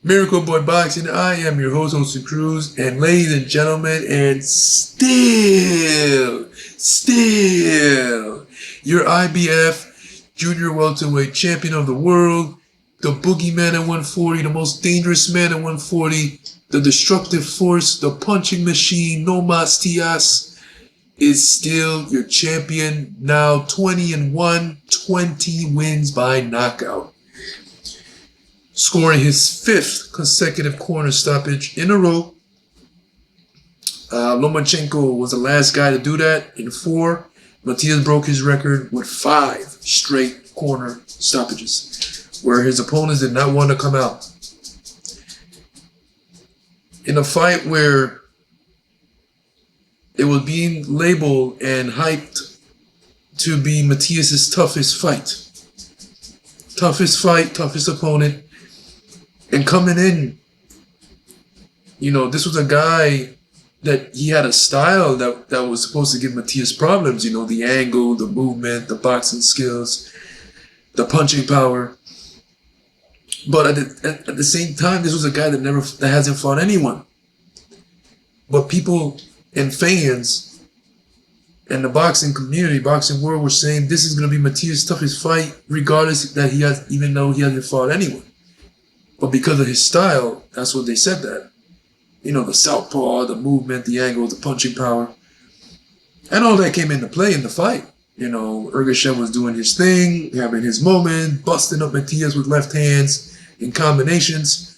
Miracle Boy Boxing. I am your host, Jose Cruz, and ladies and gentlemen, and still, your IBF Junior Welterweight Champion of the World, the boogeyman at 140, the most dangerous man at 140, the destructive force, the punching machine, No Matias, is still your champion. Now 20-1, 20 wins by knockout, scoring his 5th consecutive corner stoppage in a row. Lomachenko was the last guy to do that in 4. Matias broke his record with 5 straight corner stoppages, where his opponents did not want to come out. In a fight where it was being labeled and hyped to be Matias' toughest fight. Toughest opponent. And coming in, this was a guy that he had a style that was supposed to give Matias problems. The angle, the movement, the boxing skills, the punching power. But at the same time, this was a guy that hasn't fought anyone. But people and fans and the boxing community, boxing world, were saying this is going to be Matias' toughest fight, regardless that even though he hasn't fought anyone. But because of his style, that's what they said that. The southpaw, the movement, the angle, the punching power. And all that came into play in the fight. Ergashev was doing his thing, having his moment, busting up Matias with left hands in combinations.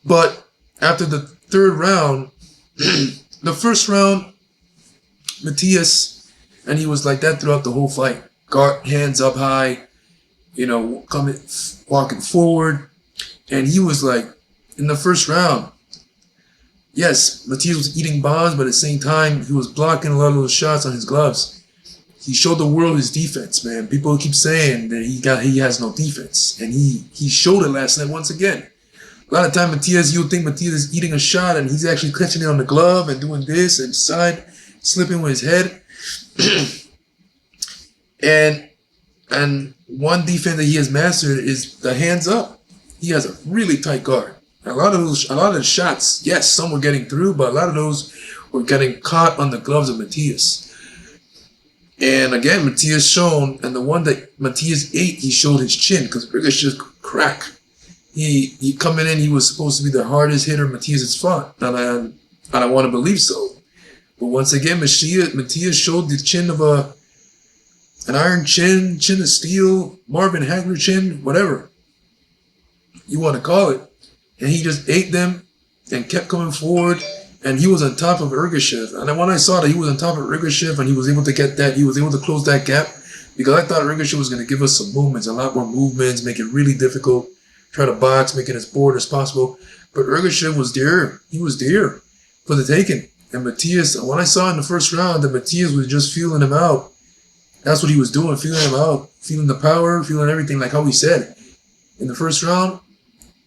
But after the 3rd round, the 1st round, Matias, and he was like that throughout the whole fight. Hands up high, walking forward. And he was like, in the 1st round, yes, Matias was eating bombs, but at the same time, he was blocking a lot of those shots on his gloves. He showed the world his defense, man. People keep saying that he has no defense, and he showed it last night once again. A lot of time, you would think Matias is eating a shot, and he's actually catching it on the glove and doing this and side slipping with his head. and one defense that he has mastered is the hands up. He has a really tight guard. A lot of the shots, yes, some were getting through, but a lot of those were getting caught on the gloves of Matias. And again, Matias shown, and the one that Matias ate, he showed his chin because Ergashev crack. He coming in, he was supposed to be the hardest hitter Matias has fought, and I want to believe so. But once again, Matias showed the chin of an iron chin of steel, Marvin Hagler chin, whatever you want to call it. And he just ate them and kept coming forward. And he was on top of Ergashev. And when I saw that he was on top of Ergashev and he was able to get that, he was able to close that gap, because I thought Ergashev was going to give us some movements, a lot more movements, make it really difficult, try to box, make it as bored as possible. But Ergashev was there. He was there for the taking. And Matias, when I saw in the 1st round that Matias was just feeling him out, that's what he was doing, feeling him out, feeling the power, feeling everything, like how he said. In the 1st round,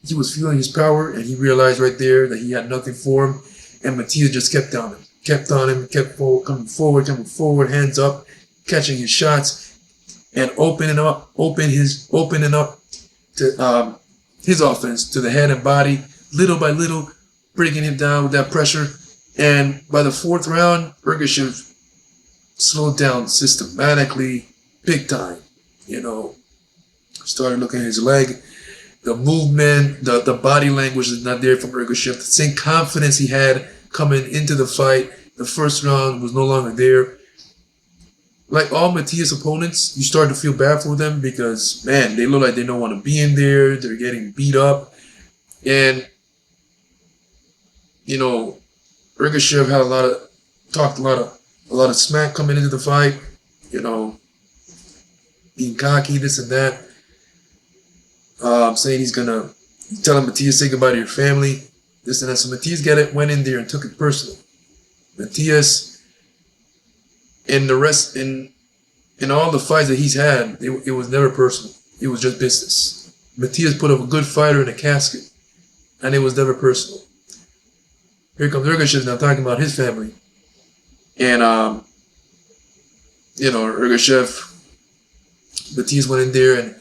he was feeling his power, and he realized right there that he had nothing for him. And Matias just kept on him, kept coming forward, hands up, catching his shots, and opening up to his offense to the head and body, little by little, breaking him down with that pressure. And by the 4th round, Ergashev slowed down systematically, big time. Started looking at his leg. The movement, the body language is not there from Ergashev. The same confidence he had coming into the fight, the 1st round, was no longer there. Like all Matias opponents, you start to feel bad for them because, man, they look like they don't want to be in there. They're getting beat up. And, Ergashev had talked a lot of smack coming into the fight, being cocky, this and that. Saying he's telling Matias, say goodbye to your family, this and that. So Matias went in there and took it personal. Matias, in all the fights that he's had, it was never personal. It was just business. Matias put up a good fighter in a casket, and it was never personal. Here comes Ergashev now talking about his family. And, Ergashev, Matias went in there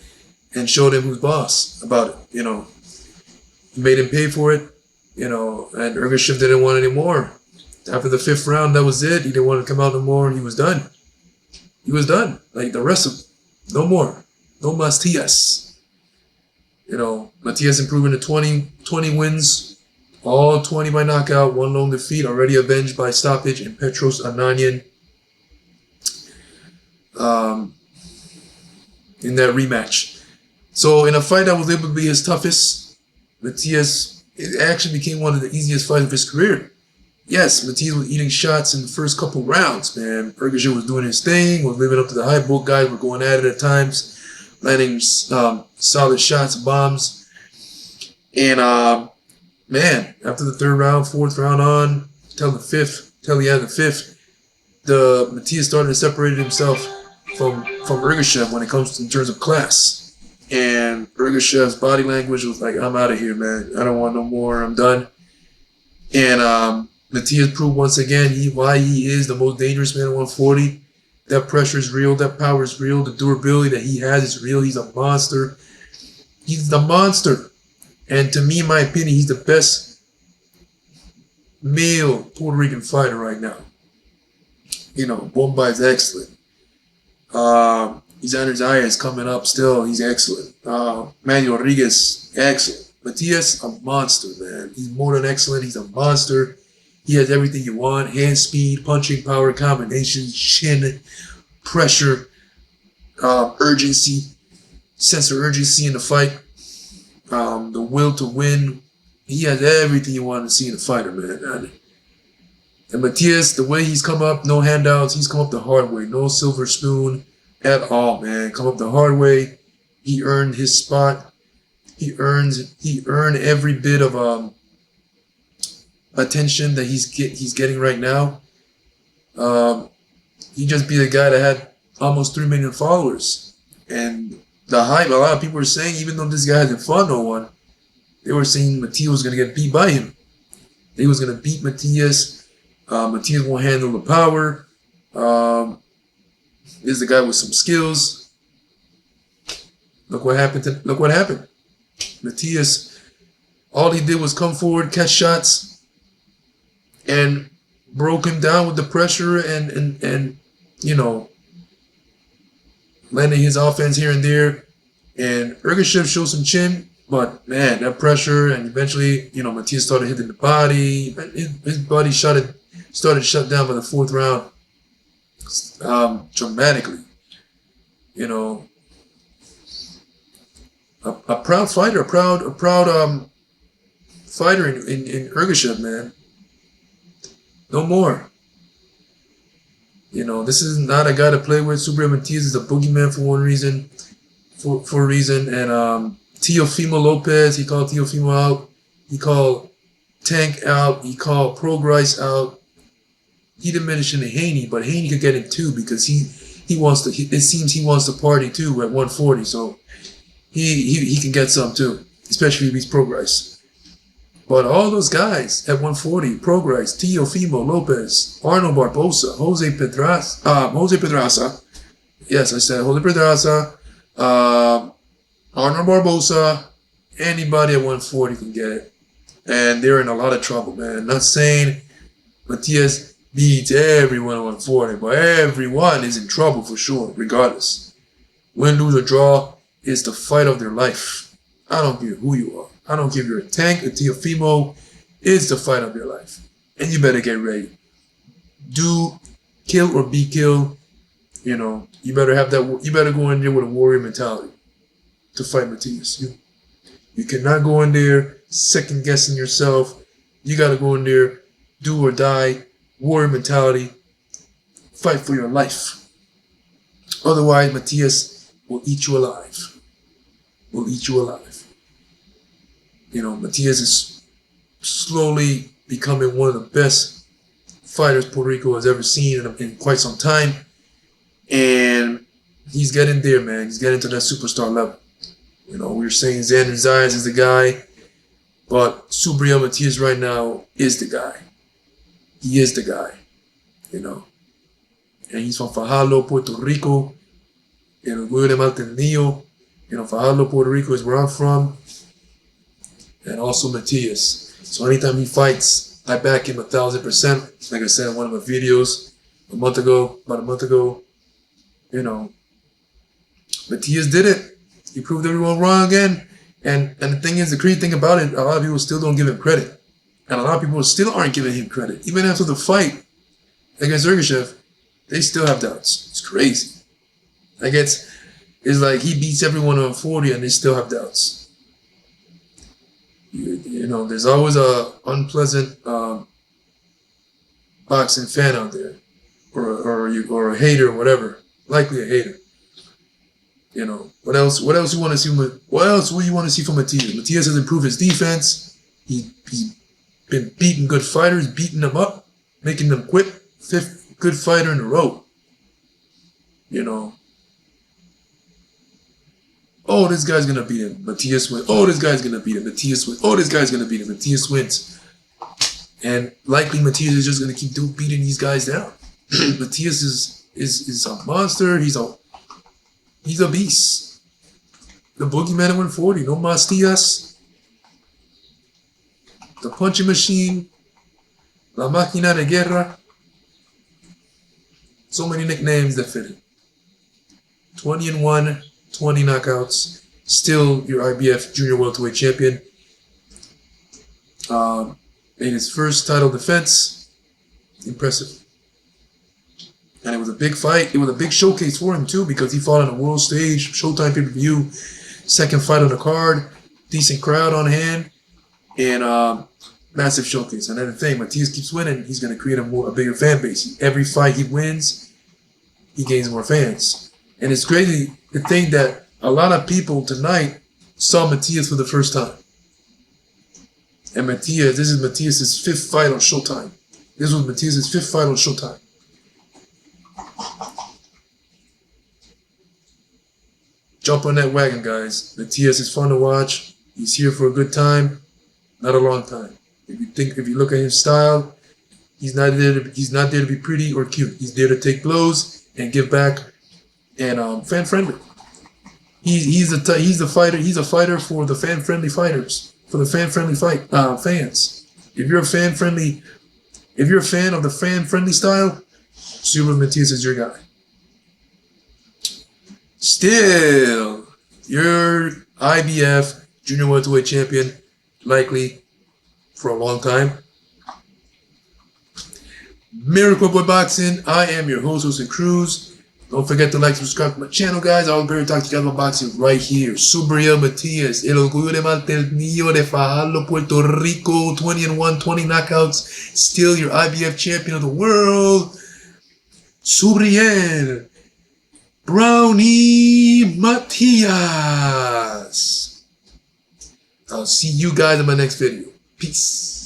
and showed him who's boss about it, He made him pay for it, and Ergashev didn't want any more. After the fifth round, that was it. He didn't want to come out no more. He was done. He was done. Like the rest of no more. No Matias. Matias improving to 20 wins, all 20 by knockout, one lone defeat, already avenged by stoppage and Petros Ananian in that rematch. So in a fight that was able to be his toughest, Matias, it actually became one of the easiest fights of his career. Yes, Matias was eating shots in the first couple rounds, man. Ergashev was doing his thing, was living up to the hype. Both guys were going at it at times, landing solid shots, bombs. And, man, after the third round, fourth round on, till the fifth, Matias started to separate himself from Ergashev when it comes in terms of class. And Ergashev's body language was like, I'm out of here, man. I don't want no more. I'm done. And Matias proved once again why he is the most dangerous man at 140. That pressure is real. That power is real. The durability that he has is real. He's a monster. He's the monster. And to me, in my opinion, he's the best male Puerto Rican fighter right now. Bomba is excellent. Shojahon Ergashev is coming up still. He's excellent. Manuel Rodriguez, excellent. Matias, a monster, man. He's more than excellent. He's a monster. He has everything you want. Hand speed, punching power, combinations, chin, pressure, urgency, sense of urgency in the fight, the will to win. He has everything you want to see in a fighter, man. And Matias, the way he's come up, no handouts. He's come up the hard way. No silver spoon at all, man. Come up the hard way. He earned his spot. He earned every bit of attention that he's getting right now. He just be the guy that had almost 3 million followers. And the hype, a lot of people were saying, even though this guy hasn't fought no one, they were saying Matias was going to get beat by him. He was going to beat Matias. Matias won't handle the power. This is the guy with some skills. Look what happened. Matias, all he did was come forward, catch shots, and broke him down with the pressure and landing his offense here and there. And Ergashev showed some chin, but man, that pressure, and eventually, Matias started hitting the body. His body started shut down by the fourth round, dramatically. A proud fighter, a proud fighter in Ergashev, man. No more. This is not a guy to play with. Subriel Matias is a boogeyman for one reason, for a reason. And Teofimo Lopez, he called Teofimo out. He called Tank out. He called Progrise out. He didn't mention Haney, but Haney could get in too because he wants to. It seems he wants to party too at 140. So he can get some too, especially if he's Progrise. But all those guys at 140, Progrise, Teofimo Lopez, Arnold Barbosa, Jose Pedraza. Yes, I said Jose Pedraza, Arnold Barbosa, anybody at 140 can get it. And they're in a lot of trouble, man. Not saying Matias beats everyone at 140, but everyone is in trouble for sure, regardless. Win, lose, or draw is the fight of their life. I don't care who you are. I don't care if you're a Tank, a Teofimo. It's the fight of your life. And you better get ready. Do kill or be killed. You better have that. You better go in there with a warrior mentality to fight Matias. You cannot go in there second guessing yourself. You got to go in there, do or die, warrior mentality, fight for your life. Otherwise, Matias will eat you alive. Matias is slowly becoming one of the best fighters Puerto Rico has ever seen in quite some time. And he's getting there, man. He's getting to that superstar level. We were saying Xander Zayas is the guy, but Subriel Matias right now is the guy. He is the guy, And he's from Fajardo, Puerto Rico. Orgullo de Maltenillo. Fajardo, Puerto Rico is where I'm from. and also Matias. So anytime he fights, I back him 1,000%. Like I said in one of my videos about a month ago, you know, Matias did it. He proved everyone wrong again. And the thing is, the crazy thing about it, a lot of people still don't give him credit. And a lot of people still aren't giving him credit. Even after the fight against Ergashev, they still have doubts. It's crazy. Like it's like he beats everyone on 40 and they still have doubts. You know, there's always a unpleasant boxing fan out there, or a hater, or whatever. Likely a hater. You know, what else you want to see? What else will you want to see from Matias? Matias has improved his defense. He been beating good fighters, beating them up, making them quit. 5th good fighter in a row. You know. Oh, this guy's gonna beat him. Matias wins. Oh, this guy's gonna beat him. Matias wins. Oh, this guy's gonna beat him. Matias wins. And likely Matias is just gonna keep beating these guys down. Matias is a monster. He's a beast. The boogeyman at 140. No Matias. The punching machine. La máquina de guerra. So many nicknames that fit it. 20-1, 20 knockouts. Still your IBF junior welterweight champion. Made his first title defense. Impressive. And it was a big fight. It was a big showcase for him too, because he fought on a world stage, Showtime pay-per-view, 2nd fight on the card, decent crowd on hand, and massive showcase. And then the thing, Matias keeps winning, he's going to create a bigger fan base. Every fight he wins, he gains more fans. And it's crazy to think that a lot of people tonight saw Matias for the first time. And this is Matias' 5th fight on Showtime. This was Matias' 5th fight on Showtime. Jump on that wagon, guys. Matias is fun to watch. He's here for a good time, not a long time. If you look at his style, he's not there to be pretty or cute. He's there to take blows and give back, and fan friendly. He's a fighter. He's a fighter for the fan friendly fighters, for the fan friendly fans. If you're a fan of the fan friendly style, Subriel Matias is your guy. Still, your IBF junior welterweight champion, likely for a long time. Miracle Boy Boxing. I am your host, Jose Cruz. Don't forget to like, subscribe to my channel, guys. I'll be talking to you guys about boxing right here. Subriel Matias, el orgullo de Martelmillo de Fajardo, Puerto Rico, 20-1, 20 knockouts. Still your IBF champion of the world. Subriel Brownie Matias. I'll see you guys in my next video. Peace.